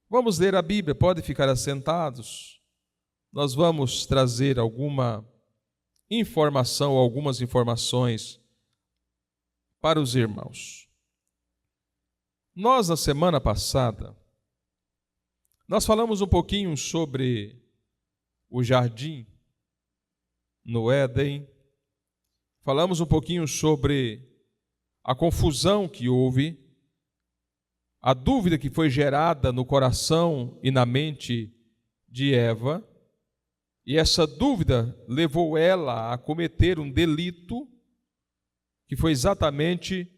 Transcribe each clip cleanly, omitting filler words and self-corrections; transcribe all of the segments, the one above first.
Vamos ler a Bíblia, pode ficar assentados. Nós vamos trazer alguma informação, algumas informações para os irmãos. Nós, na semana passada, nós falamos um pouquinho sobre o jardim no Éden, falamos um pouquinho sobre a confusão que houve, a dúvida que foi gerada no coração e na mente de Eva, e essa dúvida levou ela a cometer um delito, que foi exatamente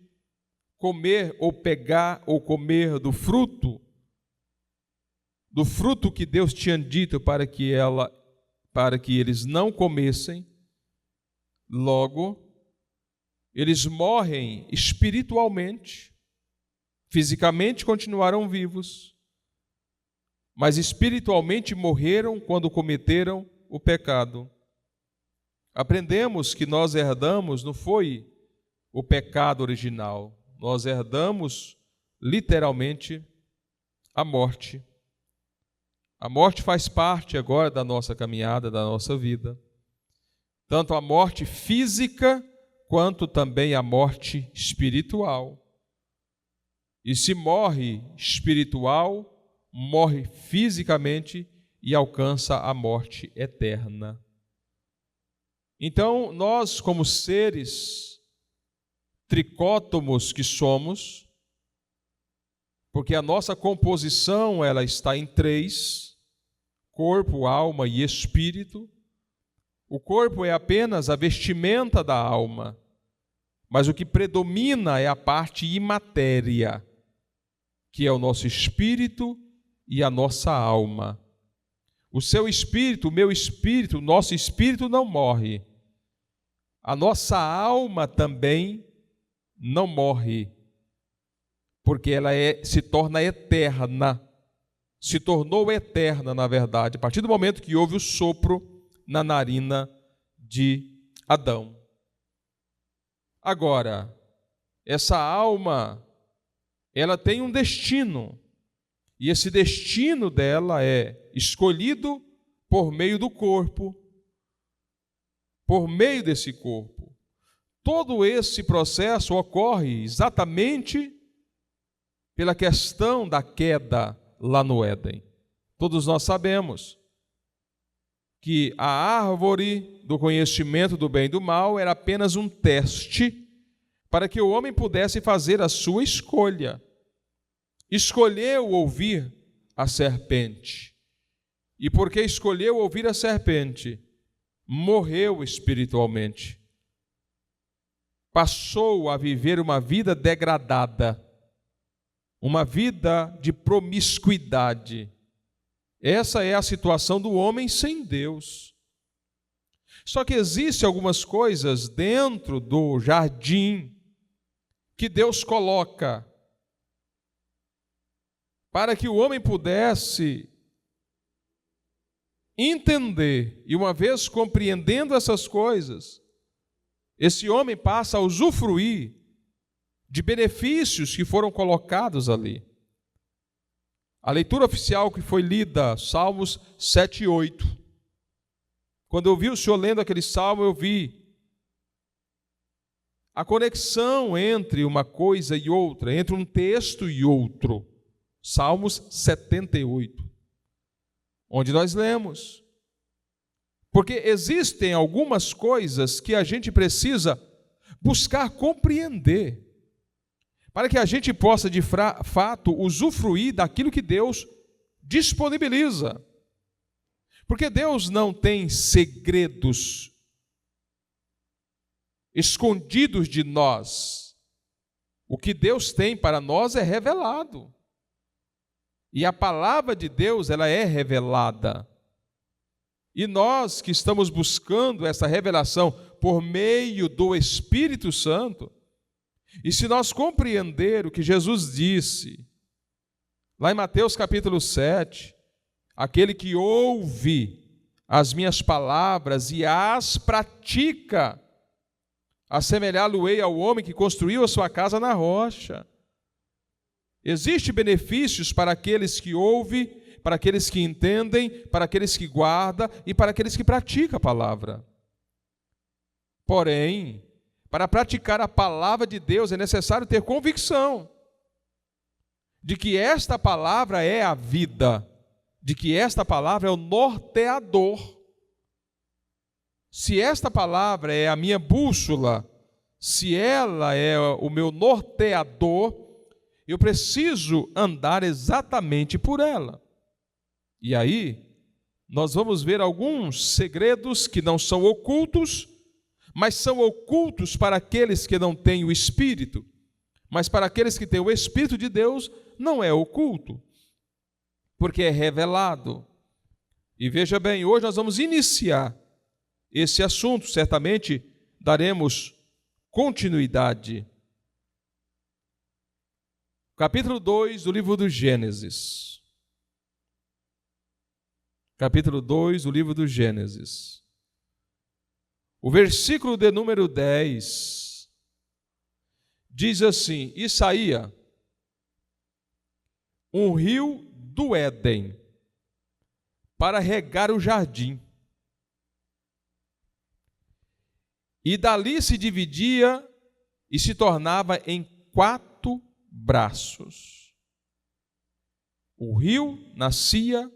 comer ou pegar ou comer do fruto que Deus tinha dito para que eles não comessem. Logo, eles morrem espiritualmente. Fisicamente continuaram vivos, mas espiritualmente morreram quando cometeram o pecado. Aprendemos que nós herdamos, não foi o pecado original, nós herdamos literalmente a morte. A morte faz parte agora da nossa caminhada, da nossa vida. Tanto a morte física, quanto também a morte espiritual. E se morre espiritual, morre fisicamente e alcança a morte eterna. Então, nós, como seres tricótomos que somos, porque a nossa composição ela está em três: corpo, alma e espírito. O corpo é apenas a vestimenta da alma, mas o que predomina é a parte imatéria, que é o nosso espírito e a nossa alma. O seu espírito, o meu espírito, o nosso espírito não morre. A nossa alma também não morre, porque ela se torna eterna. Se tornou eterna, na verdade, a partir do momento que houve o sopro na narina de Adão. Agora, essa alma, ela tem um destino, e esse destino dela é escolhido por meio do corpo, por meio desse corpo. Todo esse processo ocorre exatamente pela questão da queda lá no Éden. Todos nós sabemos que a árvore do conhecimento do bem e do mal era apenas um teste para que o homem pudesse fazer a sua escolha. Escolheu ouvir a serpente. E porque escolheu ouvir a serpente, morreu espiritualmente. Passou a viver uma vida degradada, uma vida de promiscuidade. Essa é a situação do homem sem Deus. Só que existem algumas coisas dentro do jardim que Deus coloca para que o homem pudesse entender, e uma vez compreendendo essas coisas, esse homem passa a usufruir de benefícios que foram colocados ali. A leitura oficial que foi lida, Salmos 7 e 8. Quando eu vi o senhor lendo aquele salmo, eu vi a conexão entre uma coisa e outra, entre um texto e outro. Salmos 78, onde nós lemos. Porque existem algumas coisas que a gente precisa buscar compreender, para que a gente possa, de fato, usufruir daquilo que Deus disponibiliza. Porque Deus não tem segredos escondidos de nós. O que Deus tem para nós é revelado. E a palavra de Deus, ela é revelada. E nós que estamos buscando essa revelação por meio do Espírito Santo, e se nós compreender o que Jesus disse, lá em Mateus capítulo 7, aquele que ouve as minhas palavras e as pratica, assemelhá-lo-ei ao homem que construiu a sua casa na rocha. Existem benefícios para aqueles que ouvem, para aqueles que entendem, para aqueles que guardam e para aqueles que praticam a palavra. Porém, para praticar a palavra de Deus é necessário ter convicção de que esta palavra é a vida, de que esta palavra é o norteador. Se esta palavra é a minha bússola, se ela é o meu norteador, eu preciso andar exatamente por ela. E aí, nós vamos ver alguns segredos que não são ocultos, mas são ocultos para aqueles que não têm o Espírito. Mas para aqueles que têm o Espírito de Deus, não é oculto, porque é revelado. E veja bem, hoje nós vamos iniciar esse assunto, certamente daremos continuidade. Capítulo 2 do livro do Gênesis. Capítulo 2 do livro do Gênesis. O versículo de número 10 diz assim: E saía um rio do Éden para regar o jardim, e dali se dividia e se tornava em 4 braços. O rio nascia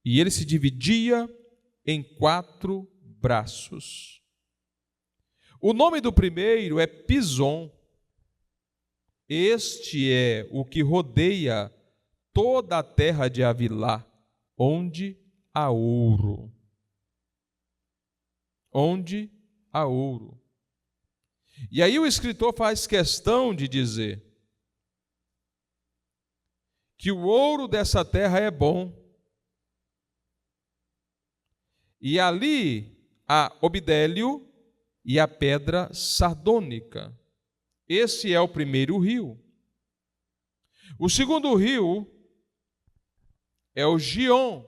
e ele se dividia em 4 braços. O nome do primeiro é Pison. Este é o que rodeia toda a terra de Havilá, onde há ouro. Onde há ouro. E aí o escritor faz questão de dizer que o ouro dessa terra é bom. E ali há obidélio e a pedra sardônica. Esse é o primeiro rio. O segundo rio é o Gion.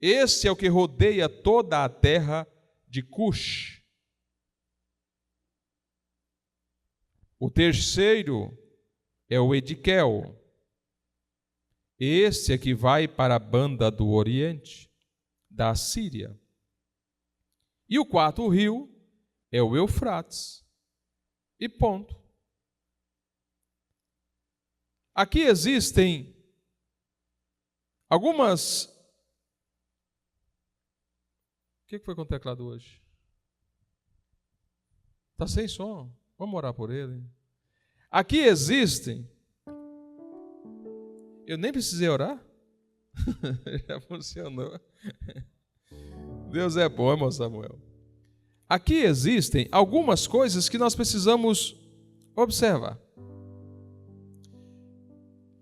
Esse é o que rodeia toda a terra de Cush. O terceiro é o Ediquel. Esse é que vai para a banda do Oriente, da Síria. E o quarto rio é o Eufrates. E ponto. Aqui existem algumas... O que foi com o teclado hoje? Está sem som. Vamos orar por ele. Aqui existem... Eu nem precisei orar? Já funcionou. Deus é bom, irmão Samuel. Aqui existem algumas coisas que nós precisamos observar.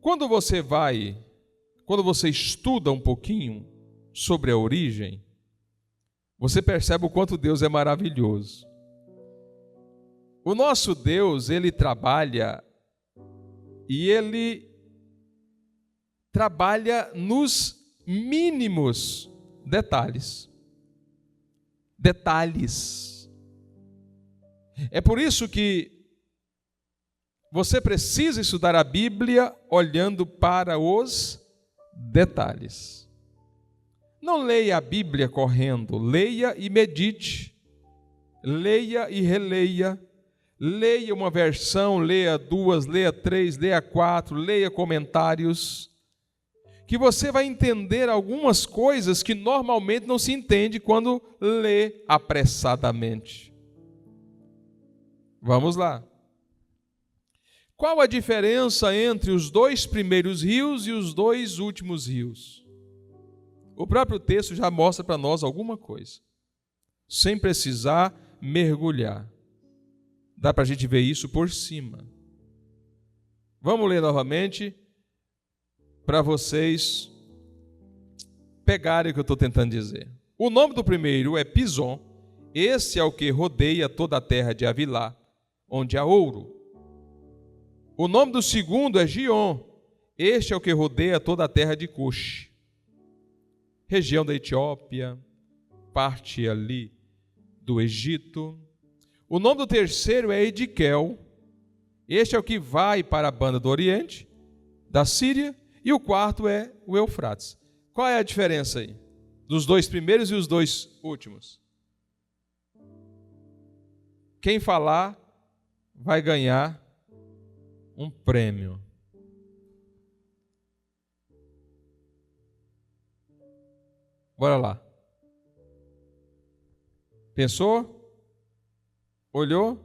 Quando você estuda um pouquinho sobre a origem, você percebe o quanto Deus é maravilhoso. O nosso Deus, Ele trabalha e Ele trabalha nos mínimos detalhes. Detalhes. É por isso que você precisa estudar a Bíblia olhando para os detalhes. Não leia a Bíblia correndo, leia e medite. Leia e releia. Leia uma versão, leia 2, leia 3, leia 4, leia comentários, que você vai entender algumas coisas que normalmente não se entende quando lê apressadamente. Vamos lá. Qual a diferença entre os 2 primeiros rios e os 2 últimos rios? O próprio texto já mostra para nós alguma coisa, sem precisar mergulhar. Dá para a gente ver isso por cima. Vamos ler novamente, para vocês pegarem o que eu estou tentando dizer. O nome do primeiro é Pison. Esse é o que rodeia toda a terra de Havilá, onde há ouro. O nome do segundo é Gion. Este é o que rodeia toda a terra de Cush, região da Etiópia, parte ali do Egito. O nome do terceiro é Ediquel. Este é o que vai para a banda do Oriente, da Síria, e o quarto é o Eufrates. Qual é a diferença aí dos dois primeiros e os dois últimos? Quem falar vai ganhar um prêmio. Bora lá. Pensou? Olhou?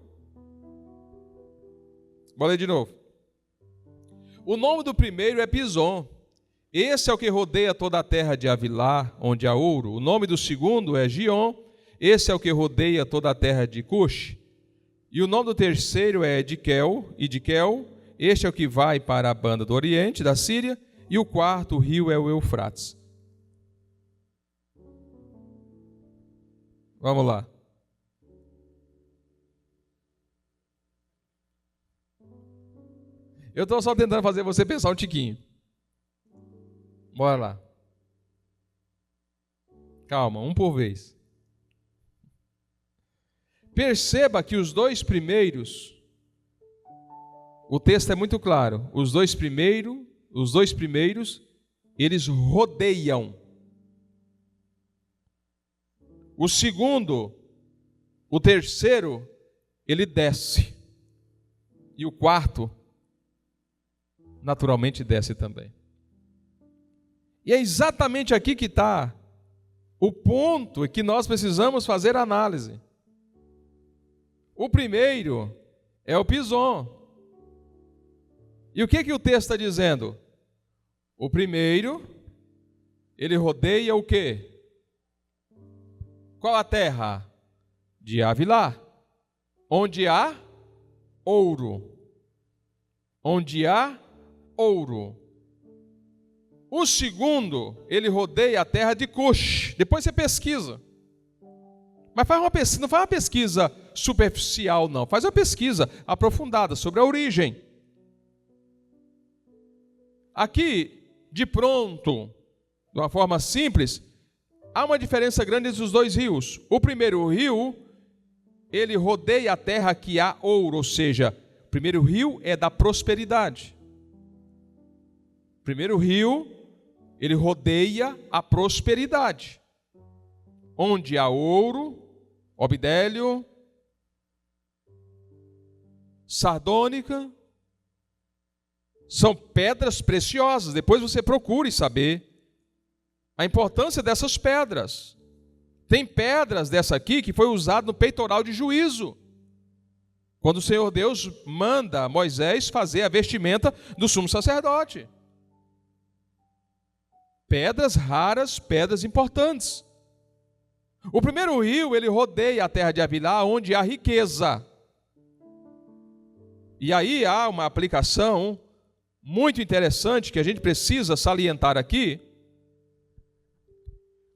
Bora ler de novo. O nome do primeiro é Pison. Esse é o que rodeia toda a terra de Avilá, onde há ouro. O nome do segundo é Gion. Esse é o que rodeia toda a terra de Cush. E o nome do terceiro é Ediquel. Este é o que vai para a banda do Oriente, da Síria. E o quarto rio é o Eufrates. Vamos lá. Eu estou só tentando fazer você pensar um tiquinho. Bora lá. Calma, um por vez. Perceba que os dois primeiros, o texto é muito claro, os dois primeiros, eles rodeiam. O segundo, o terceiro, ele desce. E o quarto, naturalmente, desce também. E é exatamente aqui que está o ponto em que nós precisamos fazer a análise. O primeiro é o Pison. E o que o texto está dizendo? O primeiro, ele rodeia o quê? Qual a terra? De Avilá, onde há ouro. Onde há ouro. O segundo, ele rodeia a terra de Cush. Depois você pesquisa. Mas não faz uma pesquisa superficial, não. Faz uma pesquisa aprofundada sobre a origem. Aqui, de pronto, de uma forma simples, há uma diferença grande entre os dois rios. O primeiro rio, ele rodeia a terra que há ouro, ou seja, o primeiro rio é da prosperidade. O primeiro rio, ele rodeia a prosperidade. Onde há ouro, obidélio, sardônica, são pedras preciosas. Depois você procure saber a importância dessas pedras. Tem pedras dessa aqui que foi usada no peitoral de juízo, quando o Senhor Deus manda Moisés fazer a vestimenta do sumo sacerdote. Pedras raras, pedras importantes. O primeiro rio, ele rodeia a terra de Avilá, onde há riqueza. E aí há uma aplicação muito interessante que a gente precisa salientar aqui.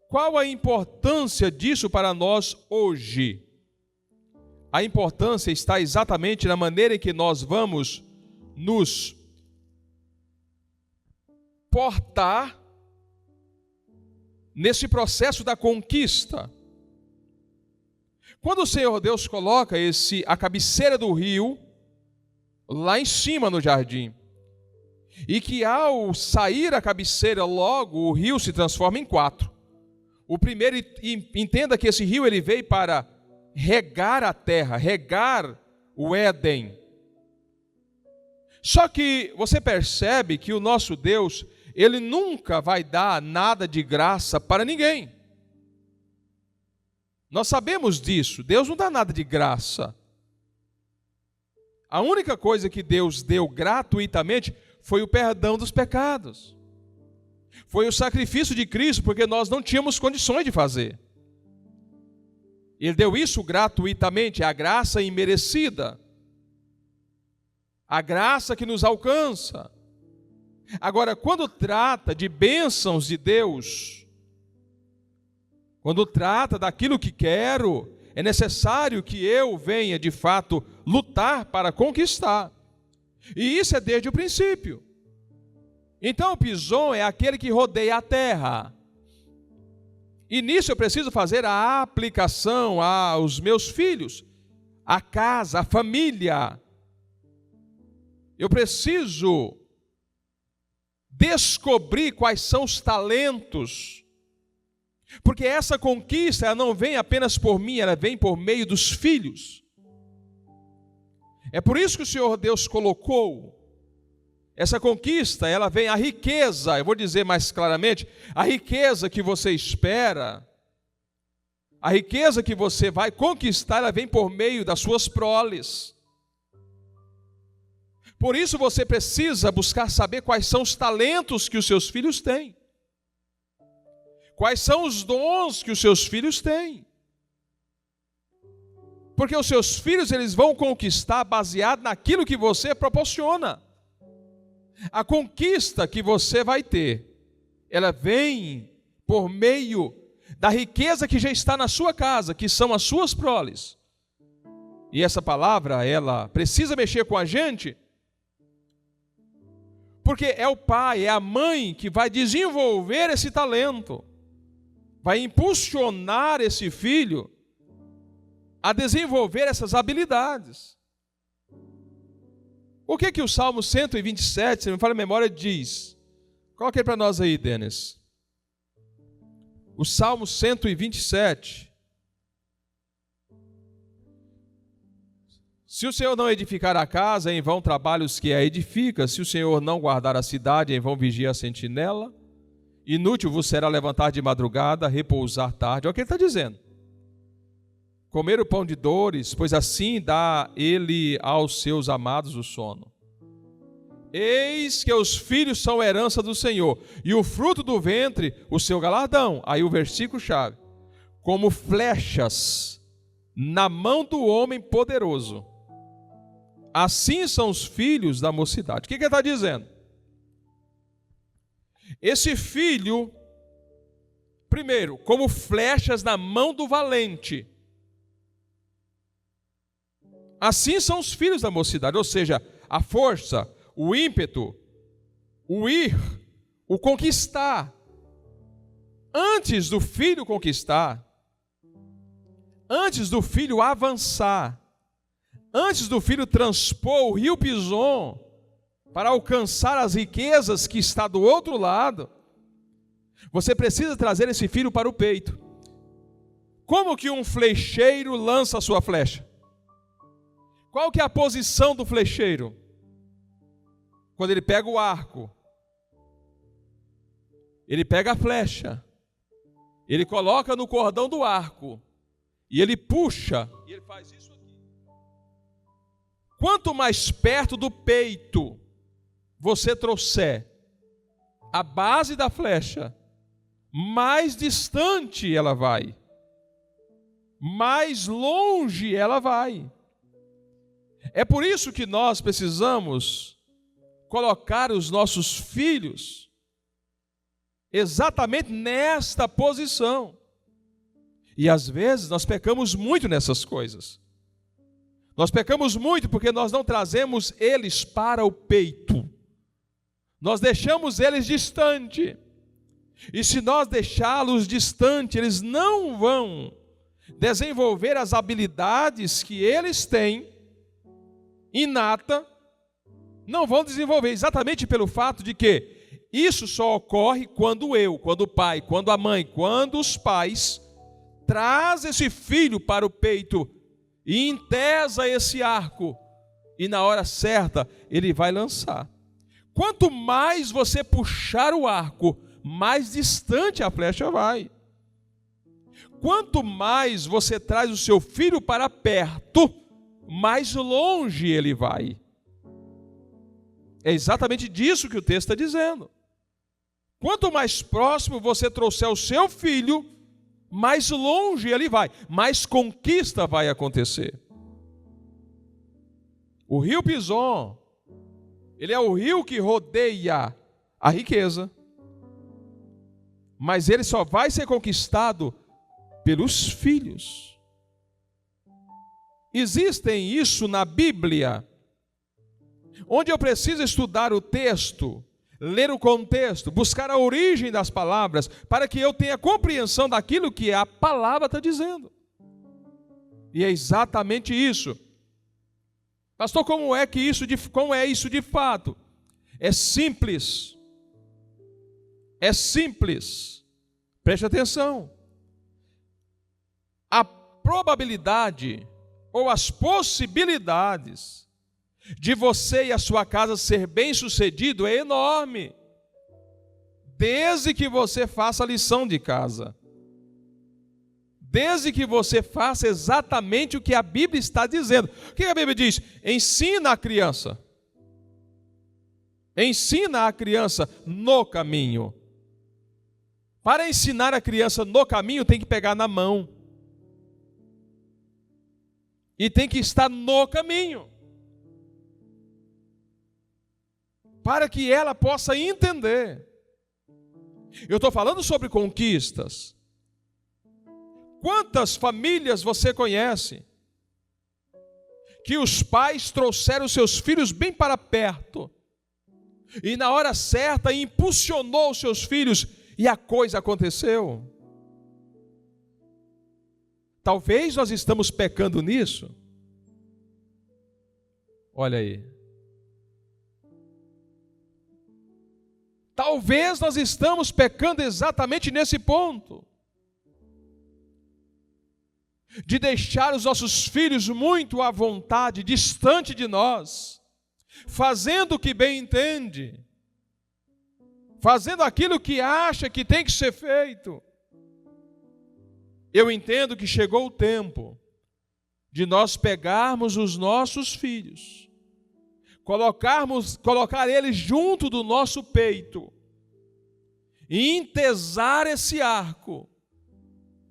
Qual a importância disso para nós hoje? A importância está exatamente na maneira em que nós vamos nos portar nesse processo da conquista. Quando o Senhor Deus coloca a cabeceira do rio lá em cima no jardim, e que ao sair a cabeceira, logo o rio se transforma em 4. O primeiro, entenda que esse rio ele veio para regar a terra, regar o Éden. Só que você percebe que o nosso Deus, ele nunca vai dar nada de graça para ninguém. Nós sabemos disso. Deus não dá nada de graça. A única coisa que Deus deu gratuitamente foi o perdão dos pecados. Foi o sacrifício de Cristo, porque nós não tínhamos condições de fazer. Ele deu isso gratuitamente, a graça imerecida. A graça que nos alcança. Agora, quando trata de bênçãos de Deus, quando trata daquilo que quero, é necessário que eu venha, de fato, lutar para conquistar. E isso é desde o princípio. Então, o Pison é aquele que rodeia a terra. E nisso eu preciso fazer a aplicação aos meus filhos, a casa, a família. Eu preciso descobrir quais são os talentos, porque essa conquista ela não vem apenas por mim, ela vem por meio dos filhos. É por isso que o Senhor Deus colocou essa conquista, ela vem, a riqueza, eu vou dizer mais claramente, a riqueza que você espera, a riqueza que você vai conquistar, ela vem por meio das suas proles. Por isso você precisa buscar saber quais são os talentos que os seus filhos têm. Quais são os dons que os seus filhos têm. Porque os seus filhos eles vão conquistar baseado naquilo que você proporciona. A conquista que você vai ter, ela vem por meio da riqueza que já está na sua casa, que são as suas proles. E essa palavra, ela precisa mexer com a gente, porque é o pai, é a mãe que vai desenvolver esse talento, vai impulsionar esse filho a desenvolver essas habilidades. O que o Salmo 127, se não me falha a memória, diz? Coloque aí para nós aí, Denis. O Salmo 127. Se o Senhor não edificar a casa, em vão trabalham os que a edificam. Se o Senhor não guardar a cidade, em vão vigia a sentinela. Inútil vos será levantar de madrugada, repousar tarde. Olha o que ele está dizendo. Comer o pão de dores, pois assim dá ele aos seus amados o sono. Eis que os filhos são herança do Senhor, e o fruto do ventre, o seu galardão. Aí o versículo chave. Como flechas na mão do homem poderoso. Assim são os filhos da mocidade. O que ele está dizendo? Esse filho, primeiro, como flechas na mão do valente. Assim são os filhos da mocidade, ou seja, a força, o ímpeto, o ir, o conquistar. Antes do filho conquistar, antes do filho avançar, antes do filho transpor o rio Pison para alcançar as riquezas que está do outro lado, você precisa trazer esse filho para o peito. Como que um flecheiro lança a sua flecha? Qual que é a posição do flecheiro? Quando ele pega o arco, ele pega a flecha, ele coloca no cordão do arco, e ele puxa, e ele faz isso aqui. Quanto mais perto do peito você trouxer a base da flecha, mais distante ela vai, mais longe ela vai. É por isso que nós precisamos colocar os nossos filhos exatamente nesta posição. E às vezes nós pecamos muito nessas coisas. Nós pecamos muito porque nós não trazemos eles para o peito. Nós deixamos eles distante. E se nós deixá-los distante, eles não vão desenvolver as habilidades que eles têm inata, não vão desenvolver, exatamente pelo fato de que isso só ocorre quando quando o pai, quando a mãe, quando os pais traz esse filho para o peito e entesa esse arco, e na hora certa ele vai lançar. Quanto mais você puxar o arco, mais distante a flecha vai. Quanto mais você traz o seu filho para perto, mais longe ele vai. É exatamente disso que o texto está dizendo. Quanto mais próximo você trouxer o seu filho, mais longe ele vai, mais conquista vai acontecer. O rio Pison, ele é o rio que rodeia a riqueza, mas ele só vai ser conquistado pelos filhos. Existem isso na Bíblia, onde eu preciso estudar o texto, ler o contexto, buscar a origem das palavras, para que eu tenha compreensão daquilo que a palavra está dizendo. E é exatamente isso. Pastor, como é isso de fato? É simples. É simples. Preste atenção. A probabilidade ou as possibilidades de você e a sua casa ser bem-sucedido é enorme, desde que você faça a lição de casa, desde que você faça exatamente o que a Bíblia está dizendo. O que a Bíblia diz? Ensina a criança no caminho. Para ensinar a criança no caminho, tem que pegar na mão. E tem que estar no caminho. Para que ela possa entender. Eu estou falando sobre conquistas. Quantas famílias você conhece que os pais trouxeram seus filhos bem para perto e na hora certa impulsionou os seus filhos e a coisa aconteceu? Talvez nós estamos pecando nisso. Olha aí. Talvez nós estamos pecando exatamente nesse ponto. De deixar os nossos filhos muito à vontade, distante de nós, fazendo o que bem entende, fazendo aquilo que acha que tem que ser feito. Eu entendo que chegou o tempo de nós pegarmos os nossos filhos, colocar eles junto do nosso peito e entesar esse arco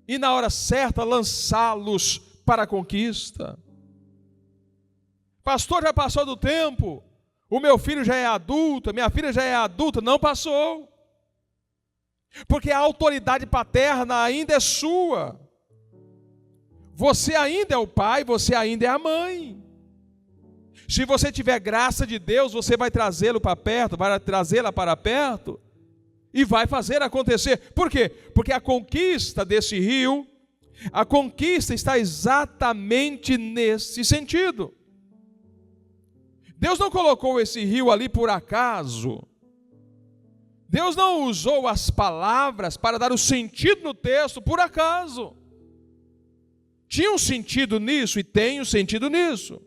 e na hora certa lançá-los para a conquista. Pastor, já passou do tempo, o meu filho já é adulto, a minha filha já é adulta. Não passou, porque a autoridade paterna ainda é sua. Você ainda é o pai, você ainda é a mãe. Se você tiver graça de Deus, você vai trazê-lo para perto, vai trazê-la para perto e vai fazer acontecer. Por quê? Porque a conquista desse rio, a conquista está exatamente nesse sentido. Deus não colocou esse rio ali por acaso. Deus não usou as palavras para dar o sentido no texto por acaso. Tinha um sentido nisso e tem um sentido nisso.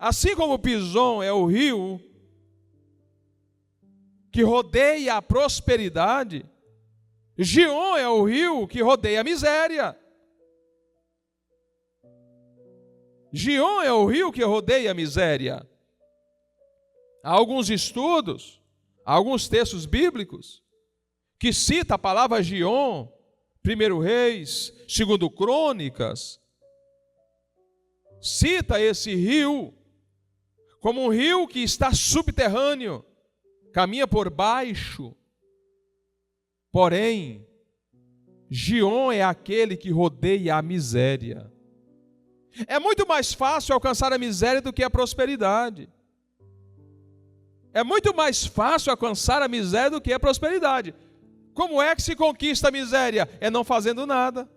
Assim como o Pison é o rio que rodeia a prosperidade, Gion é o rio que rodeia a miséria. Gion é o rio que rodeia a miséria. Há alguns estudos, há alguns textos bíblicos que citam a palavra Gion, 1 Reis, 2 Crônicas, cita esse rio como um rio que está subterrâneo, caminha por baixo. Porém, Gion é aquele que rodeia a miséria. É muito mais fácil alcançar a miséria do que a prosperidade. É muito mais fácil alcançar a miséria do que a prosperidade. Como é que se conquista a miséria? É não fazendo nada.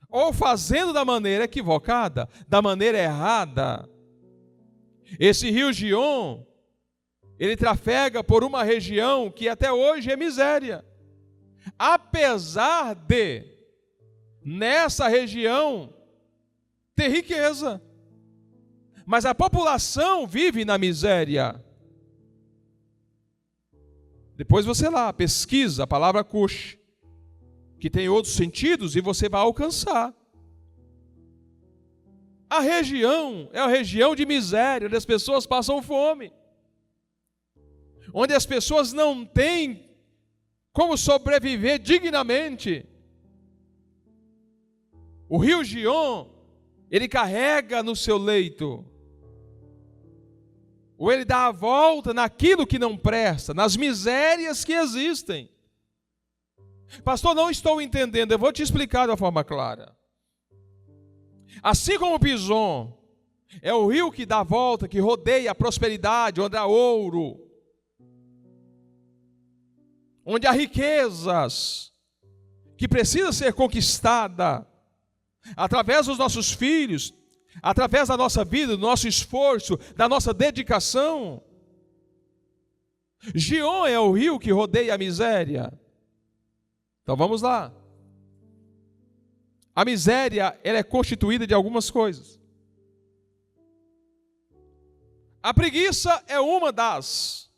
Ou fazendo da maneira equivocada, da maneira errada. Esse rio Gion, ele trafega por uma região que até hoje é miséria. Apesar de, nessa região, ter riqueza. Mas a população vive na miséria. Depois você lá pesquisa a palavra Cush, que tem outros sentidos, e você vai alcançar. A região é a região de miséria, onde as pessoas passam fome, onde as pessoas não têm como sobreviver dignamente. O rio Gion, ele carrega no seu leito, ou ele dá a volta naquilo que não presta, nas misérias que existem. Pastor, não estou entendendo, eu vou te explicar de uma forma clara. Assim como o Pison é o rio que dá a volta, que rodeia a prosperidade, onde há ouro, onde há riquezas que precisa ser conquistada através dos nossos filhos, através da nossa vida, do nosso esforço, da nossa dedicação. Gion é o rio que rodeia a miséria. Então vamos lá. A miséria, ela é constituída de algumas coisas. A preguiça é uma das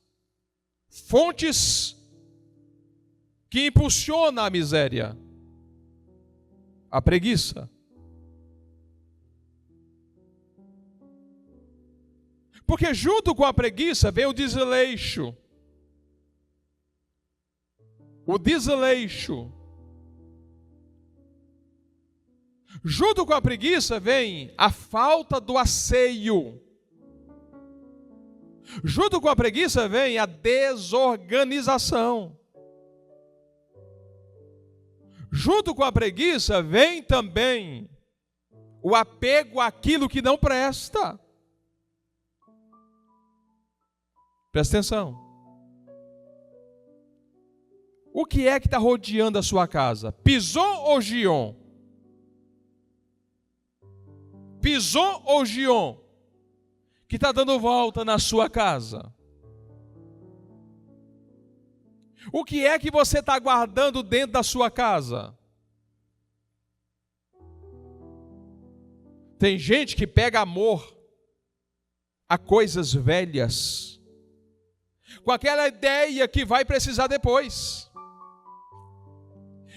fontes que impulsiona a miséria. A preguiça. Porque junto com a preguiça vem o desleixo. O desleixo. Junto com a preguiça vem a falta do asseio. Junto com a preguiça vem a desorganização. Junto com a preguiça vem também o apego àquilo que não presta. Presta atenção. O que é que está rodeando a sua casa? Pison ou Gion? Pison ou Gion? Que está dando volta na sua casa? O que é que você está guardando dentro da sua casa? Tem gente que pega amor a coisas velhas, com aquela ideia que vai precisar depois.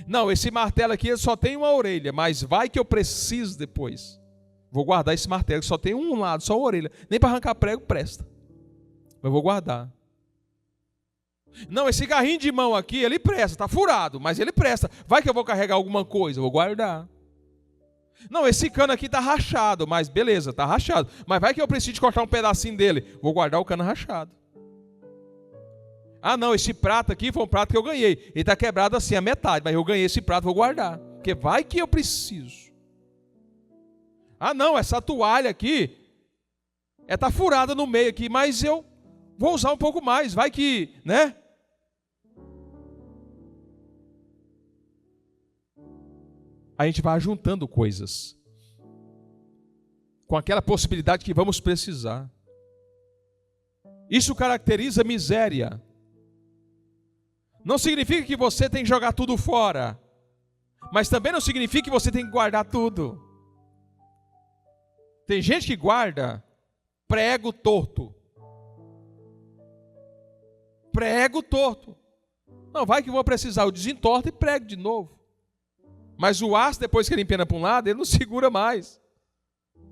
Não, esse martelo aqui só tem uma orelha, mas vai que eu preciso depois. Vou guardar esse martelo que só tem um lado, só uma orelha. Nem para arrancar prego presta. Mas vou guardar. Não, esse carrinho de mão aqui, ele presta, está furado, mas ele presta. Vai que eu vou carregar alguma coisa, vou guardar. Não, esse cano aqui está rachado, mas beleza, está rachado. Mas vai que eu preciso cortar um pedacinho dele, vou guardar o cano rachado. Ah não, esse prato aqui foi um prato que eu ganhei. Ele está quebrado assim, a metade, mas eu ganhei esse prato, vou guardar. Porque vai que eu preciso. Ah não, essa toalha aqui está furada no meio aqui, mas eu vou usar um pouco mais, vai que, né? A gente vai juntando coisas com aquela possibilidade que vamos precisar. Isso caracteriza a miséria. Não significa que você tem que jogar tudo fora, mas também não significa que você tem que guardar tudo. Tem gente que guarda prego torto. Prego torto. Não, vai que eu vou precisar, eu desentorto e prego de novo. Mas o aço, depois que ele empena para um lado, ele não segura mais.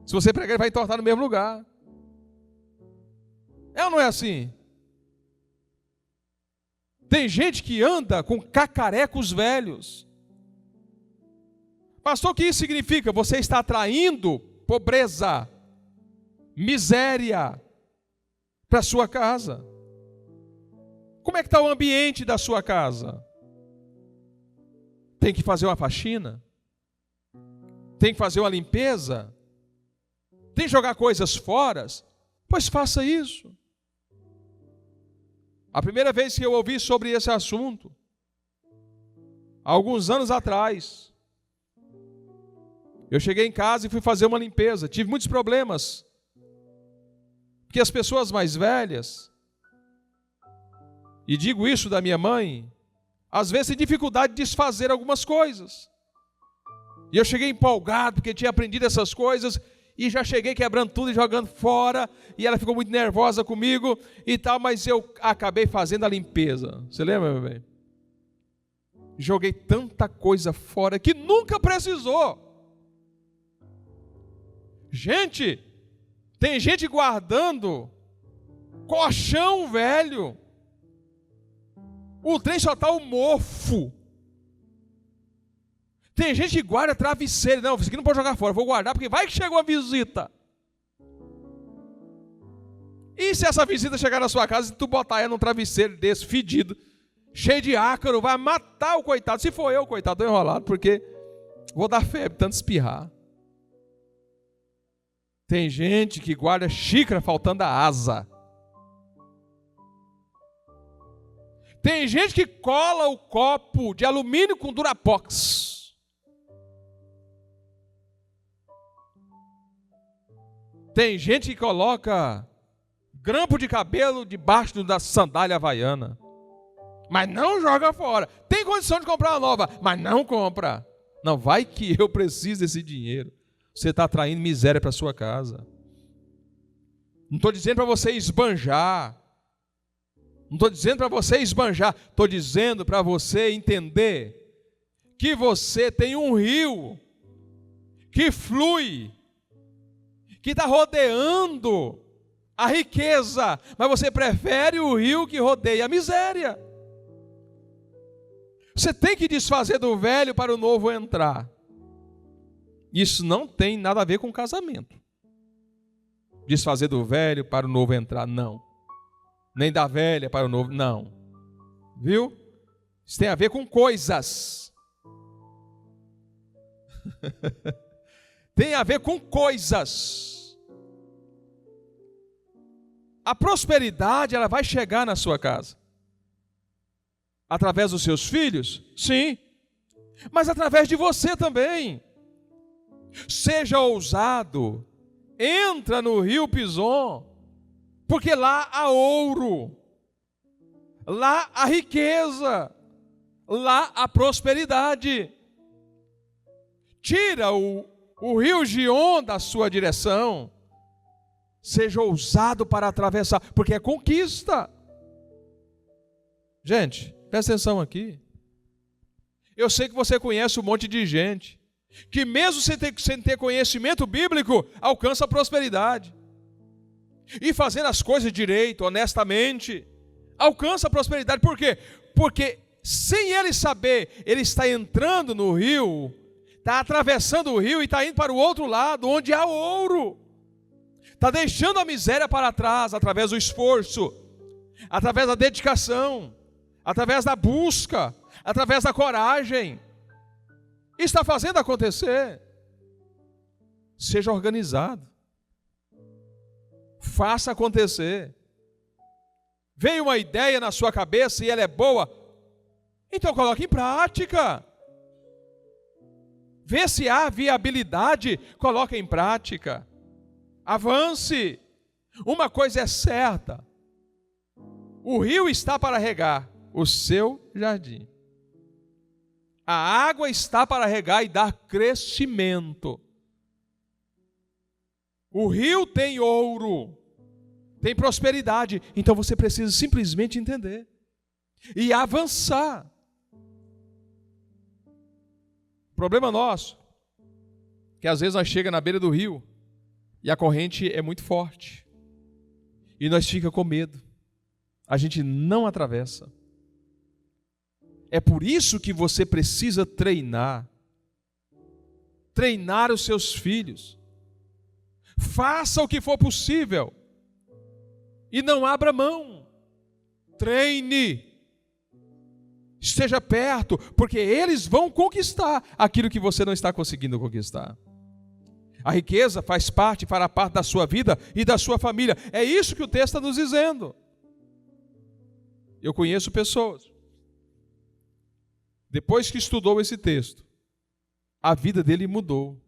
Se você pregar, ele vai entortar no mesmo lugar. É ou não é assim? Tem gente que anda com cacarecos velhos. Pastor, o que isso significa? Você está atraindo pobreza, miséria para a sua casa. Como é que está o ambiente da sua casa? Tem que fazer uma faxina? Tem que fazer uma limpeza? Tem que jogar coisas fora? Pois faça isso. A primeira vez que eu ouvi sobre esse assunto, há alguns anos atrás, eu cheguei em casa e fui fazer uma limpeza. Tive muitos problemas, porque as pessoas mais velhas, e digo isso da minha mãe, às vezes tem dificuldade de desfazer algumas coisas. E eu cheguei empolgado, porque tinha aprendido essas coisas, e já cheguei quebrando tudo e jogando fora, e ela ficou muito nervosa comigo e tal, mas eu acabei fazendo a limpeza. Você lembra, meu bem? Joguei tanta coisa fora que nunca precisou. Gente, tem gente guardando colchão velho. O trem só está o mofo. Tem gente que guarda travesseiro. Não, isso aqui não pode jogar fora, vou guardar porque vai que chega uma visita. E se essa visita chegar na sua casa e tu botar ela num travesseiro desse, fedido, cheio de ácaro, vai matar o coitado. Se for eu, coitado, estou enrolado, porque vou dar febre, tanto espirrar. Tem gente que guarda xícara faltando a asa. Tem gente que cola o copo de alumínio com Durapox. Tem gente que coloca grampo de cabelo debaixo da sandália havaiana, mas não joga fora. Tem condição de comprar uma nova, mas não compra. Não, vai que eu preciso desse dinheiro. Você está traindo miséria para sua casa. Não estou dizendo para você esbanjar. Não estou dizendo para você esbanjar. Estou dizendo para você entender que você tem um rio que flui, que está rodeando a riqueza, mas você prefere o rio que rodeia a miséria. Você tem que desfazer do velho para o novo entrar. Isso não tem nada a ver com casamento. Desfazer do velho para o novo entrar, não. Nem da velha para o novo, não. Viu? Isso tem a ver com coisas. Tem a ver com coisas. A prosperidade, ela vai chegar na sua casa. Através dos seus filhos? Sim. Mas através de você também. Seja ousado. Entra no rio Pison. Porque lá há ouro. Lá há riqueza. Lá há prosperidade. Tira o rio Gion da sua direção. Seja ousado para atravessar, porque é conquista. Gente, presta atenção aqui. Eu sei que você conhece um monte de gente que mesmo sem ter conhecimento bíblico, alcança a prosperidade. E fazendo as coisas direito, honestamente, alcança a prosperidade. Por quê? Porque sem ele saber, ele está entrando no rio, está atravessando o rio e está indo para o outro lado, onde há ouro. Está deixando a miséria para trás, através do esforço, através da dedicação, através da busca, através da coragem. Está fazendo acontecer. Seja organizado. Faça acontecer. Veio uma ideia na sua cabeça e ela é boa, então coloque em prática. Vê se há viabilidade, coloque em prática. Avance. Uma coisa é certa: o rio está para regar o seu jardim. A água está para regar e dar crescimento. O rio tem ouro, tem prosperidade, então você precisa simplesmente entender e avançar. O problema nosso é que às vezes nós chegamos na beira do rio e a corrente é muito forte e nós ficamos com medo, a gente não atravessa. É por isso que você precisa treinar os seus filhos. Faça o que for possível e não abra mão. Treine, esteja perto, porque eles vão conquistar aquilo que você não está conseguindo conquistar. A riqueza fará parte da sua vida e da sua família. É isso que o texto está nos dizendo. Eu conheço pessoas, depois que estudou esse texto, a vida dele mudou.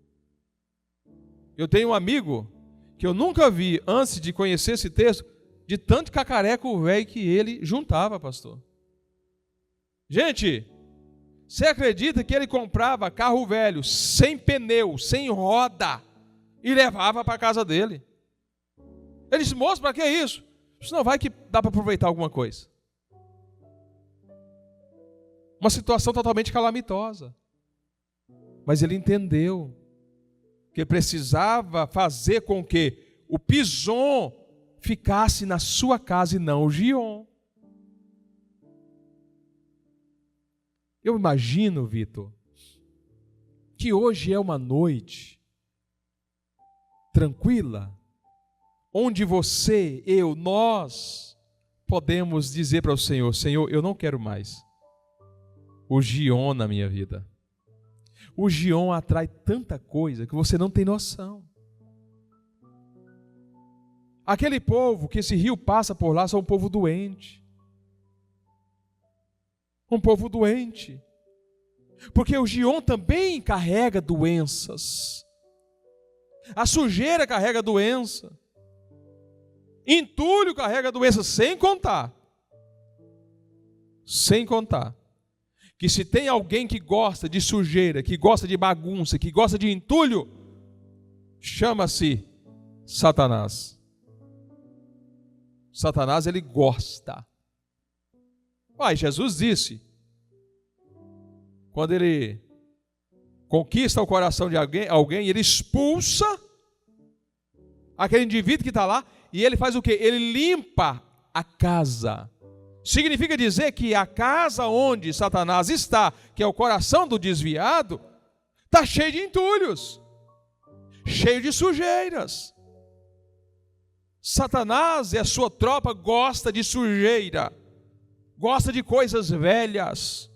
Eu tenho um amigo que eu nunca vi, antes de conhecer esse texto, de tanto cacareco velho que ele juntava, pastor. Gente, você acredita que ele comprava carro velho, sem pneu, sem roda, e levava para a casa dele? Ele disse: moço, para que isso? Senão vai que dá para aproveitar alguma coisa. Uma situação totalmente calamitosa. Mas ele entendeu que precisava fazer com que o Pison ficasse na sua casa e não o Gion. Eu imagino, Vitor, que hoje é uma noite tranquila, onde você, eu, nós podemos dizer para o Senhor: Senhor, eu não quero mais o Gion na minha vida. O Gion atrai tanta coisa que você não tem noção. Aquele povo que esse rio passa por lá são um povo doente. Um povo doente. Porque o Gion também carrega doenças. A sujeira carrega doença. Entulho carrega doença, sem contar que se tem alguém que gosta de sujeira, que gosta de bagunça, que gosta de entulho, chama-se Satanás. Satanás, ele gosta. Jesus disse, quando ele conquista o coração de alguém, ele expulsa aquele indivíduo que está lá, e ele faz o quê? Ele limpa a casa. Significa dizer que a casa onde Satanás está, que é o coração do desviado, está cheio de entulhos, cheio de sujeiras. Satanás e a sua tropa gosta de sujeira, gosta de coisas velhas.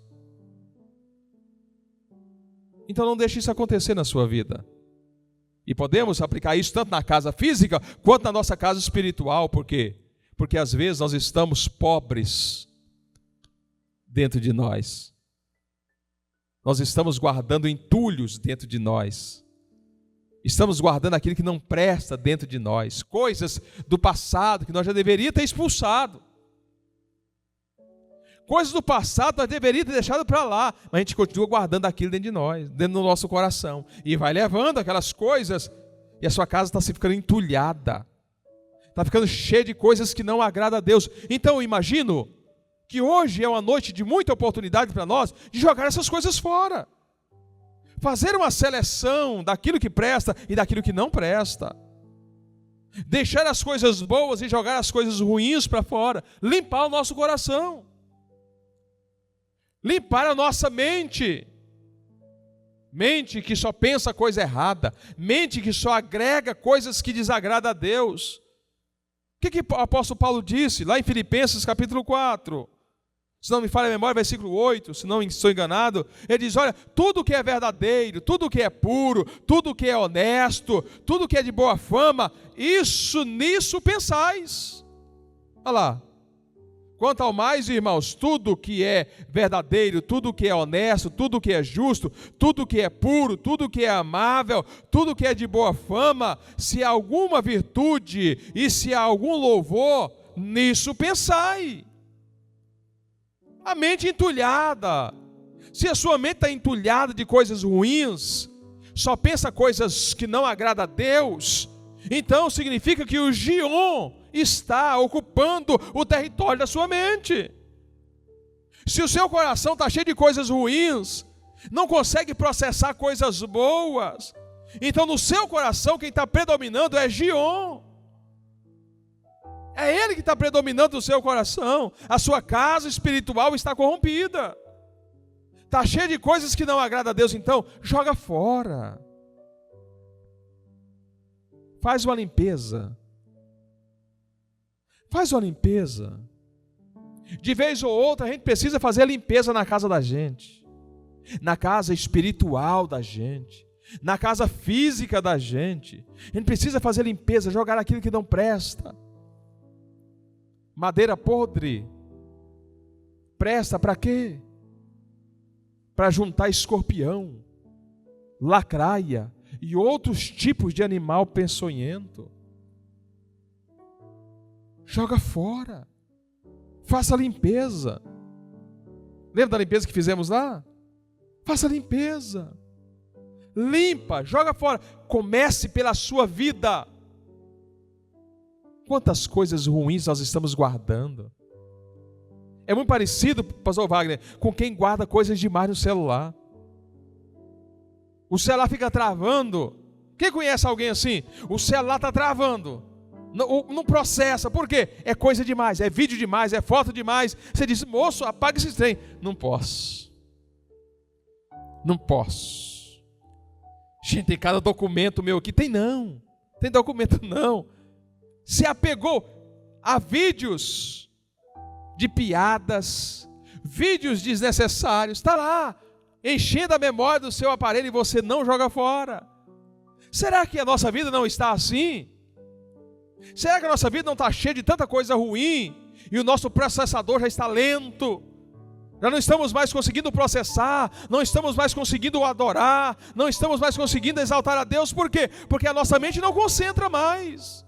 Então não deixe isso acontecer na sua vida. E podemos aplicar isso tanto na casa física, quanto na nossa casa espiritual. Por quê? Porque às vezes nós estamos pobres dentro de nós. Nós estamos guardando entulhos dentro de nós. Estamos guardando aquilo que não presta dentro de nós. Coisas do passado que nós já deveríamos ter expulsado. Coisas do passado nós deveríamos ter deixado para lá, mas a gente continua guardando aquilo dentro de nós, dentro do nosso coração, e vai levando aquelas coisas, e a sua casa está se ficando entulhada, está ficando cheia de coisas que não agradam a Deus. Então eu imagino que hoje é uma noite de muita oportunidade para nós, de jogar essas coisas fora, fazer uma seleção daquilo que presta e daquilo que não presta, deixar as coisas boas e jogar as coisas ruins para fora, limpar o nosso coração, limpar a nossa mente que só pensa coisa errada, mente que só agrega coisas que desagradam a Deus. O que o apóstolo Paulo disse lá em Filipenses capítulo 4? Se não me falha a memória, versículo 8, se não estou enganado, ele diz, olha, tudo que é verdadeiro, tudo que é puro, tudo que é honesto, tudo que é de boa fama, nisso pensais. Olha lá. Quanto ao mais, irmãos, tudo que é verdadeiro, tudo que é honesto, tudo que é justo, tudo que é puro, tudo que é amável, tudo que é de boa fama, se há alguma virtude e se há algum louvor, nisso pensai. A mente entulhada. Se a sua mente está entulhada de coisas ruins, só pensa coisas que não agradam a Deus, então significa que o Gion está ocupando o território da sua mente. Se o seu coração está cheio de coisas ruins, não consegue processar coisas boas, então no seu coração quem está predominando é Gion. É ele que está predominando no seu coração. A sua casa espiritual está corrompida, está cheia de coisas que não agradam a Deus. Então joga fora, faz uma limpeza. Faz uma limpeza. De vez ou outra a gente precisa fazer a limpeza na casa da gente, na casa espiritual da gente, na casa física da gente. A gente precisa fazer limpeza, jogar aquilo que não presta. Madeira podre presta para quê? Para juntar escorpião, lacraia e outros tipos de animal peçonhento. Joga fora, faça a limpeza. Lembra da limpeza que fizemos lá? Faça a limpeza, limpa, joga fora. Comece pela sua vida. Quantas coisas ruins nós estamos guardando. É muito parecido, pastor Wagner, com quem guarda coisas demais no celular. O celular fica travando. Quem conhece alguém assim? O celular está travando. Não processa, por quê? É coisa demais, é vídeo demais, é foto demais. Você diz, moço, apaga esse trem. Não posso. Gente, tem cada documento meu aqui. Tem documento não. Se apegou a vídeos de piadas, vídeos desnecessários, está lá, enchendo a memória do seu aparelho e você não joga fora. Será que a nossa vida não está assim? Será que a nossa vida não está cheia de tanta coisa ruim e o nosso processador já está lento? Já não estamos mais conseguindo processar, não estamos mais conseguindo adorar, não estamos mais conseguindo exaltar a Deus. Por quê? Porque a nossa mente não concentra mais.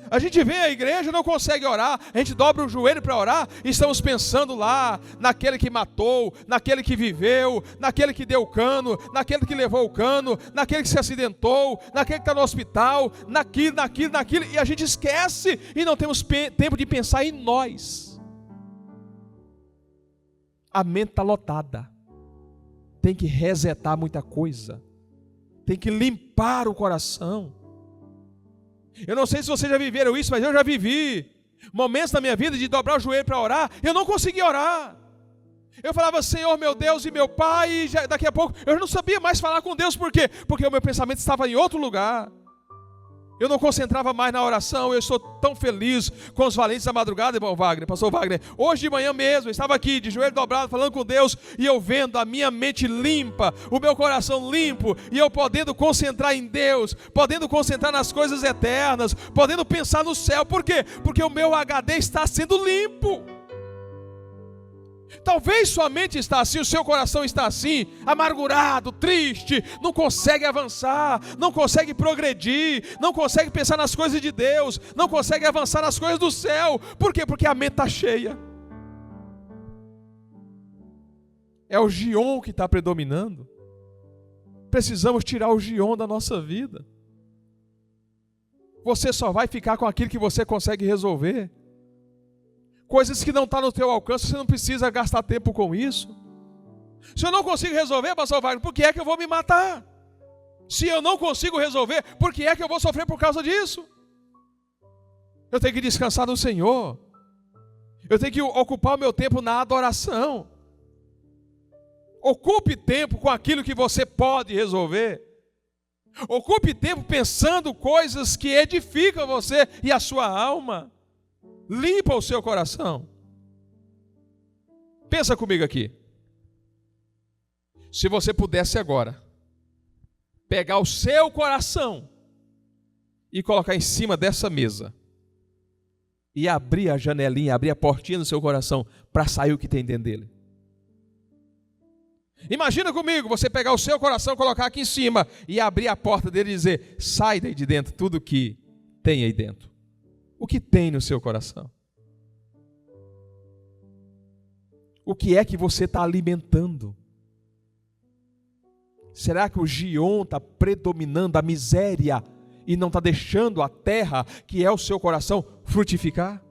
A gente vem à igreja, não consegue orar, a gente dobra o joelho para orar, e estamos pensando lá, naquele que matou, naquele que viveu, naquele que deu o cano, naquele que levou o cano, naquele que se acidentou, naquele que está no hospital, naquilo, e a gente esquece, e não temos tempo de pensar em nós. A mente está lotada, tem que resetar muita coisa, tem que limpar o coração. Eu não sei se vocês já viveram isso, mas eu já vivi momentos na minha vida de dobrar o joelho para orar, eu não conseguia orar. Eu falava, Senhor, meu Deus e meu Pai, e daqui a pouco eu não sabia mais falar com Deus. Por quê? Porque o meu pensamento estava em outro lugar. Eu não concentrava mais na oração. Eu estou tão feliz com os valentes da madrugada, irmão Wagner, pastor Wagner. Hoje de manhã mesmo, eu estava aqui de joelho dobrado, falando com Deus, e eu vendo a minha mente limpa, o meu coração limpo, e eu podendo concentrar em Deus, podendo concentrar nas coisas eternas, podendo pensar no céu. Por quê? Porque o meu HD está sendo limpo. Talvez sua mente está assim, o seu coração está assim, amargurado, triste, não consegue avançar, não consegue progredir, não consegue pensar nas coisas de Deus, não consegue avançar nas coisas do céu. Por quê? Porque a mente está cheia. É o Gion que está predominando. Precisamos tirar o Gion da nossa vida. Você só vai ficar com aquilo que você consegue resolver. Coisas que não estão no teu alcance, você não precisa gastar tempo com isso. Se eu não consigo resolver, pastor Wagner, por que é que eu vou me matar? Se eu não consigo resolver, por que é que eu vou sofrer por causa disso? Eu tenho que descansar no Senhor. Eu tenho que ocupar o meu tempo na adoração. Ocupe tempo com aquilo que você pode resolver. Ocupe tempo pensando coisas que edificam você e a sua alma. Limpa o seu coração. Pensa comigo aqui. Se você pudesse agora pegar o seu coração e colocar em cima dessa mesa e abrir a janelinha, abrir a portinha do seu coração para sair o que tem dentro dele. Imagina comigo, você pegar o seu coração, colocar aqui em cima e abrir a porta dele e dizer: sai daí de dentro tudo que tem aí dentro. O que tem no seu coração? O que é que você está alimentando? Será que o Gion está predominando a miséria e não está deixando a terra, que é o seu coração, frutificar?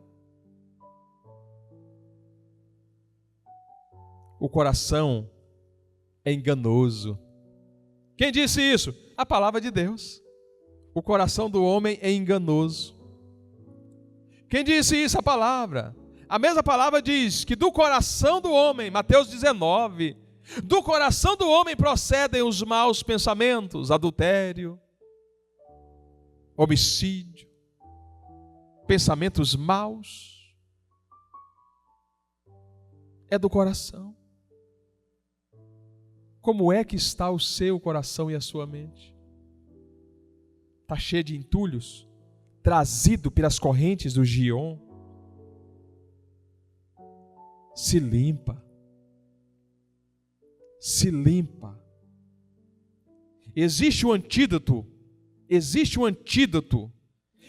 O coração é enganoso. Quem disse isso? A palavra de Deus. O coração do homem é enganoso. Quem disse isso? A palavra. A mesma palavra diz que do coração do homem, Mateus 19, do coração do homem procedem os maus pensamentos, adultério, homicídio, pensamentos maus. É do coração. Como é que está o seu coração e a sua mente? Está cheio de entulhos? Trazido pelas correntes do Gion? Se limpa. Se limpa. Existe um antídoto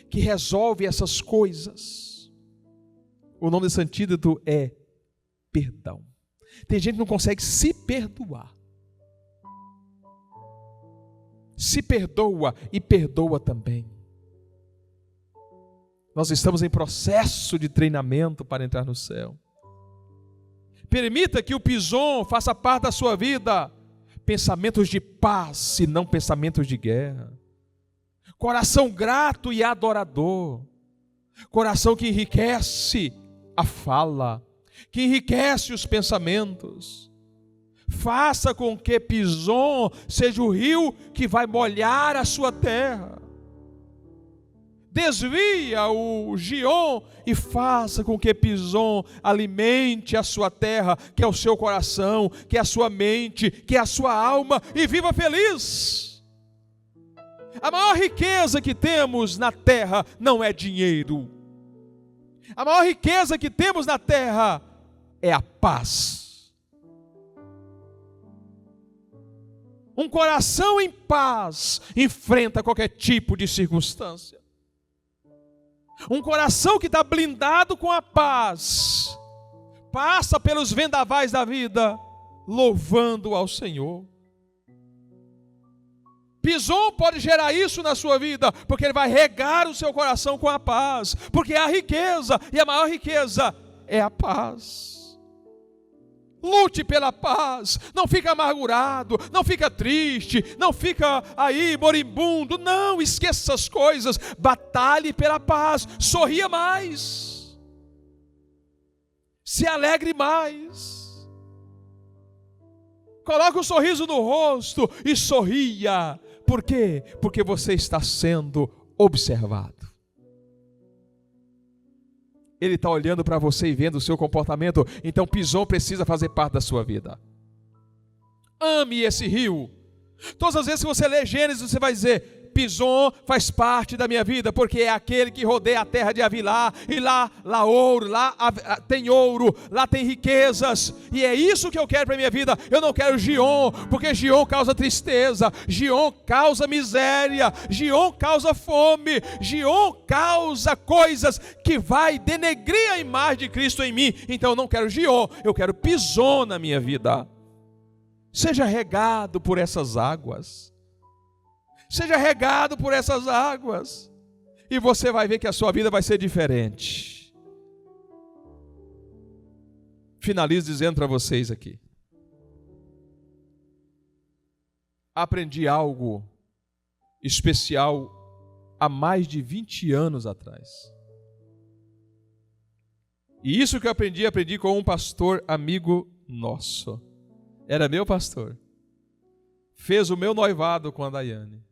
que resolve essas coisas. O nome desse antídoto é perdão. Tem gente que não consegue se perdoar. Se perdoa e perdoa também. Nós estamos em processo de treinamento para entrar no céu. Permita que o Pison faça parte da sua vida. Pensamentos de paz e não pensamentos de guerra. Coração grato e adorador. Coração que enriquece a fala, que enriquece os pensamentos. Faça com que Pison seja o rio que vai molhar a sua terra. Desvia o Gion e faça com que Pison alimente a sua terra, que é o seu coração, que é a sua mente, que é a sua alma, e viva feliz. A maior riqueza que temos na terra não é dinheiro. A maior riqueza que temos na terra é a paz. Um coração em paz enfrenta qualquer tipo de circunstância. Um coração que está blindado com a paz passa pelos vendavais da vida louvando ao Senhor. Pison pode gerar isso na sua vida, porque ele vai regar o seu coração com a paz, porque é a riqueza, e a maior riqueza é a paz. Lute pela paz, não fica amargurado, não fica triste, não fica aí moribundo, não, esqueça essas coisas, batalhe pela paz, sorria mais, se alegre mais, coloque um sorriso no rosto e sorria. Por quê? Porque você está sendo observado. Ele está olhando para você e vendo o seu comportamento, então Pison precisa fazer parte da sua vida. Ame esse rio. Todas as vezes que você lê Gênesis, você vai dizer, Pison faz parte da minha vida, porque é aquele que rodeia a terra de Havilá, e lá ouro, lá tem ouro, lá tem riquezas, e é isso que eu quero para a minha vida. Eu não quero Gion, porque Gion causa tristeza, Gion causa miséria, Gion causa fome, Gion causa coisas que vai denegrir a imagem de Cristo em mim. Então eu não quero Gion, eu quero Pison na minha vida. Seja regado por essas águas. Seja regado por essas águas, e você vai ver que a sua vida vai ser diferente. Finalizo dizendo para vocês aqui. Aprendi algo especial há mais de 20 anos atrás. E isso que eu aprendi com um pastor amigo nosso. Era meu pastor. Fez o meu noivado com a Daiane.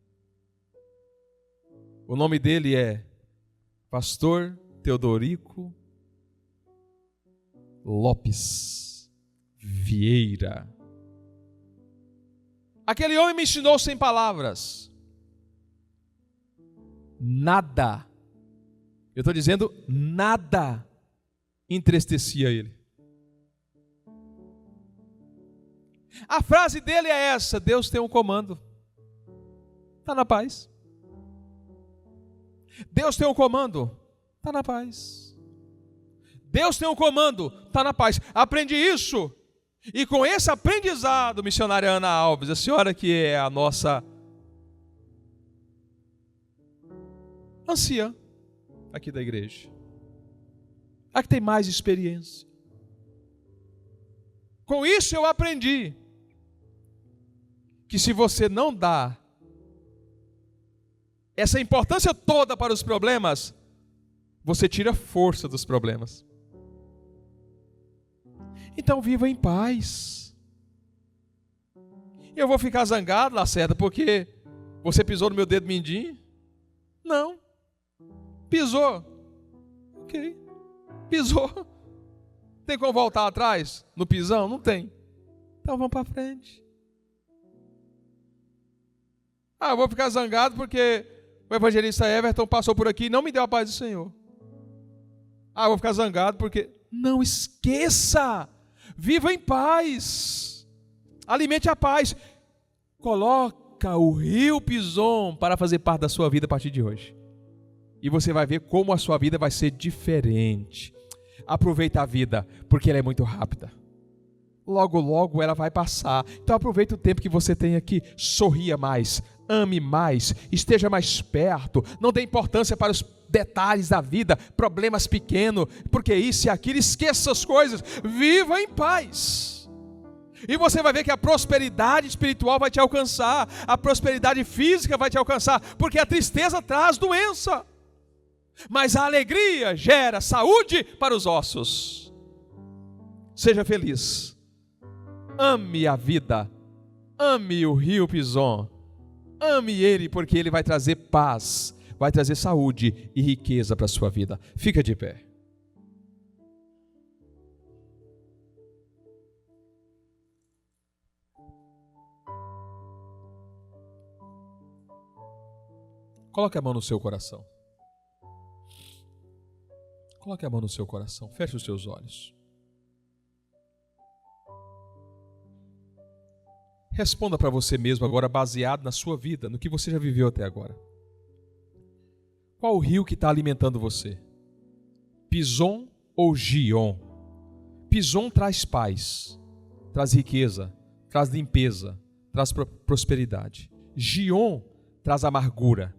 O nome dele é Pastor Teodorico Lopes Vieira. Aquele homem me ensinou sem palavras. Nada, eu estou dizendo nada, entristecia ele. A frase dele é essa: Deus tem um comando. Está na paz. Deus tem um comando, está na paz. Deus tem um comando, está na paz. Aprendi isso, e com esse aprendizado, missionária Ana Alves, a senhora que é a nossa anciã aqui da igreja, a que tem mais experiência, com isso eu aprendi que se você não dá essa importância toda para os problemas, você tira força dos problemas. Então viva em paz. Eu vou ficar zangado, Lacerda, porque você pisou no meu dedo mindinho? Não. Pisou. Ok. Pisou. Tem como voltar atrás no pisão? Não tem. Então vamos para frente. Eu vou ficar zangado porque o evangelista Everton passou por aqui e não me deu a paz do Senhor. Eu vou ficar zangado porque... Não esqueça! Viva em paz! Alimente a paz. Coloca o rio Pison para fazer parte da sua vida a partir de hoje. E você vai ver como a sua vida vai ser diferente. Aproveita a vida, porque ela é muito rápida. Logo, logo ela vai passar. Então aproveita o tempo que você tem aqui. Sorria mais. Ame mais, esteja mais perto, não dê importância para os detalhes da vida, problemas pequenos, porque isso e aquilo, esqueça essas coisas, viva em paz. E você vai ver que a prosperidade espiritual vai te alcançar, a prosperidade física vai te alcançar, porque a tristeza traz doença, mas a alegria gera saúde para os ossos. Seja feliz, ame a vida, ame o rio Pison. Ame ele, porque ele vai trazer paz, vai trazer saúde e riqueza para a sua vida. Fica de pé. Coloque a mão no seu coração. Coloque a mão no seu coração. Feche os seus olhos. Responda para você mesmo agora, baseado na sua vida, no que você já viveu até agora. Qual o rio que está alimentando você? Pison ou Gion? Pison traz paz, traz riqueza, traz limpeza, traz prosperidade. Gion traz amargura.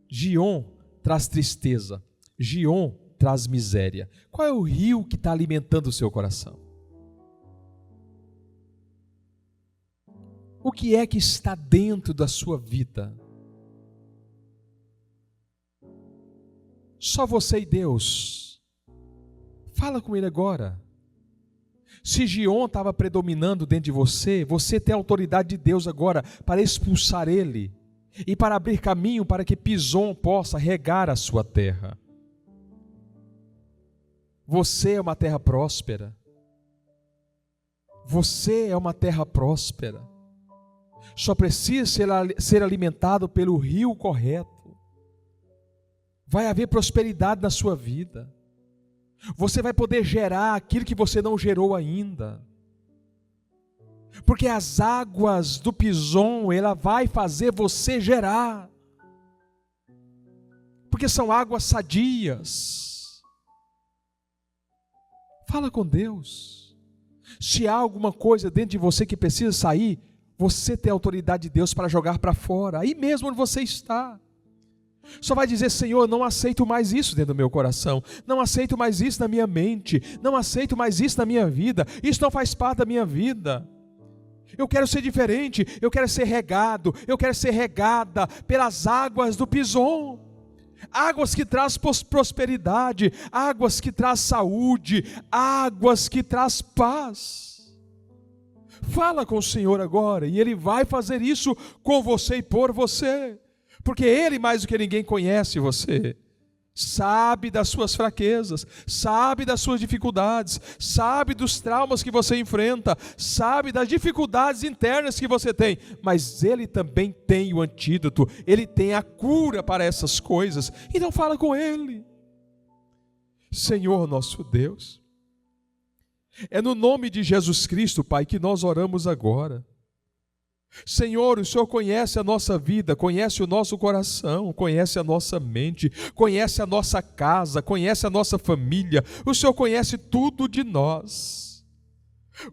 Gion traz tristeza. Gion traz miséria. Qual é o rio que está alimentando o seu coração? O que é que está dentro da sua vida? Só você e Deus. Fala com Ele agora. Se Gion estava predominando dentro de você, você tem a autoridade de Deus agora para expulsar ele e para abrir caminho para que Pison possa regar a sua terra. Você é uma terra próspera. Você é uma terra próspera. Só precisa ser alimentado pelo rio correto. Vai haver prosperidade na sua vida. Você vai poder gerar aquilo que você não gerou ainda. Porque as águas do Pison, ela vai fazer você gerar. Porque são águas sadias. Fala com Deus. Se há alguma coisa dentro de você que precisa sair, você tem a autoridade de Deus para jogar para fora, aí mesmo onde você está. Só vai dizer: Senhor, não aceito mais isso dentro do meu coração, não aceito mais isso na minha mente, não aceito mais isso na minha vida, isso não faz parte da minha vida. Eu quero ser diferente, eu quero ser regado, eu quero ser regada pelas águas do Pison. Águas que traz prosperidade, águas que traz saúde, águas que traz paz. Fala com o Senhor agora, e Ele vai fazer isso com você e por você. Porque Ele, mais do que ninguém, conhece você, sabe das suas fraquezas, sabe das suas dificuldades, sabe dos traumas que você enfrenta, sabe das dificuldades internas que você tem, mas Ele também tem o antídoto, Ele tem a cura para essas coisas. Então fala com Ele. Senhor nosso Deus, é no nome de Jesus Cristo, Pai, que nós oramos agora. Senhor, o Senhor conhece a nossa vida, conhece o nosso coração, conhece a nossa mente, conhece a nossa casa, conhece a nossa família, o Senhor conhece tudo de nós.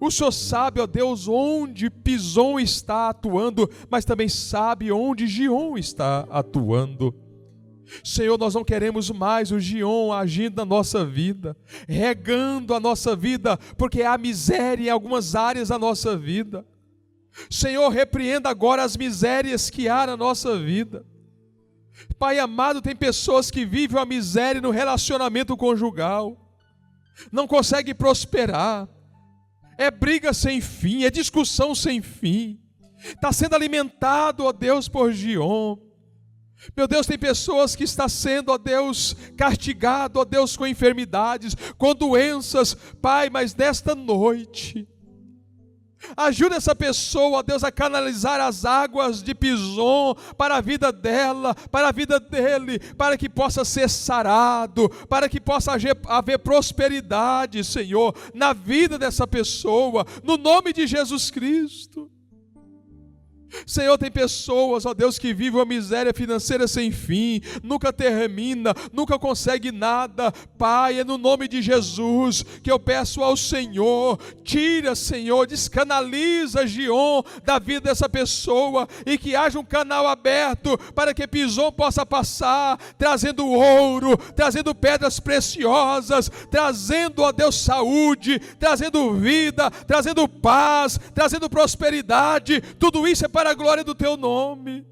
O Senhor sabe, ó Deus, onde Pison está atuando, mas também sabe onde Gion está atuando. Senhor, nós não queremos mais o Gion agindo na nossa vida, regando a nossa vida, porque há miséria em algumas áreas da nossa vida. Senhor, repreenda agora as misérias que há na nossa vida. Pai amado, tem pessoas que vivem a miséria no relacionamento conjugal, não conseguem prosperar, é briga sem fim, é discussão sem fim, está sendo alimentado, ó Deus, por Gion. Meu Deus, tem pessoas que estão sendo, ó Deus, castigado, ó Deus, com enfermidades, com doenças, Pai, mas nesta noite, ajuda essa pessoa, ó Deus, a canalizar as águas de Pison para a vida dela, para a vida dele, para que possa ser sarado, para que possa haver prosperidade, Senhor, na vida dessa pessoa, no nome de Jesus Cristo. Senhor, tem pessoas, ó Deus, que vivem uma miséria financeira sem fim, nunca termina, nunca consegue nada. Pai, é no nome de Jesus que eu peço ao Senhor, tira, Senhor, descanaliza Gion da vida dessa pessoa, e que haja um canal aberto para que Pison possa passar, trazendo ouro, trazendo pedras preciosas, trazendo, ó Deus, saúde, trazendo vida, trazendo paz, trazendo prosperidade. Tudo isso é para a glória do Teu nome.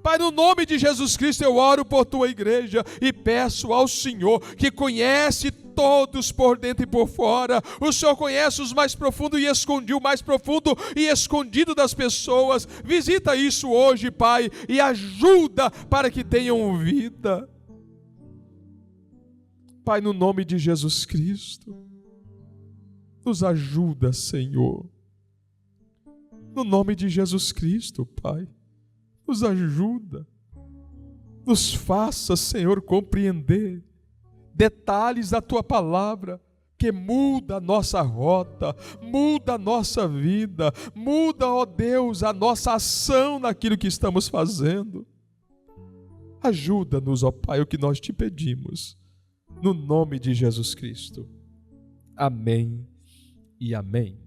Pai, no nome de Jesus Cristo eu oro por Tua igreja e peço ao Senhor, que conhece todos por dentro e por fora, o Senhor conhece os mais profundos e escondido, o mais profundo e escondido das pessoas. Visita isso hoje, Pai, e ajuda para que tenham vida. Pai, no nome de Jesus Cristo, nos ajuda, Senhor. No nome de Jesus Cristo, Pai, nos ajuda, nos faça, Senhor, compreender detalhes da Tua palavra porque muda a nossa rota, muda a nossa vida, muda, ó Deus, a nossa ação naquilo que estamos fazendo. Ajuda-nos, ó Pai, o que nós te pedimos, no nome de Jesus Cristo. Amém e amém.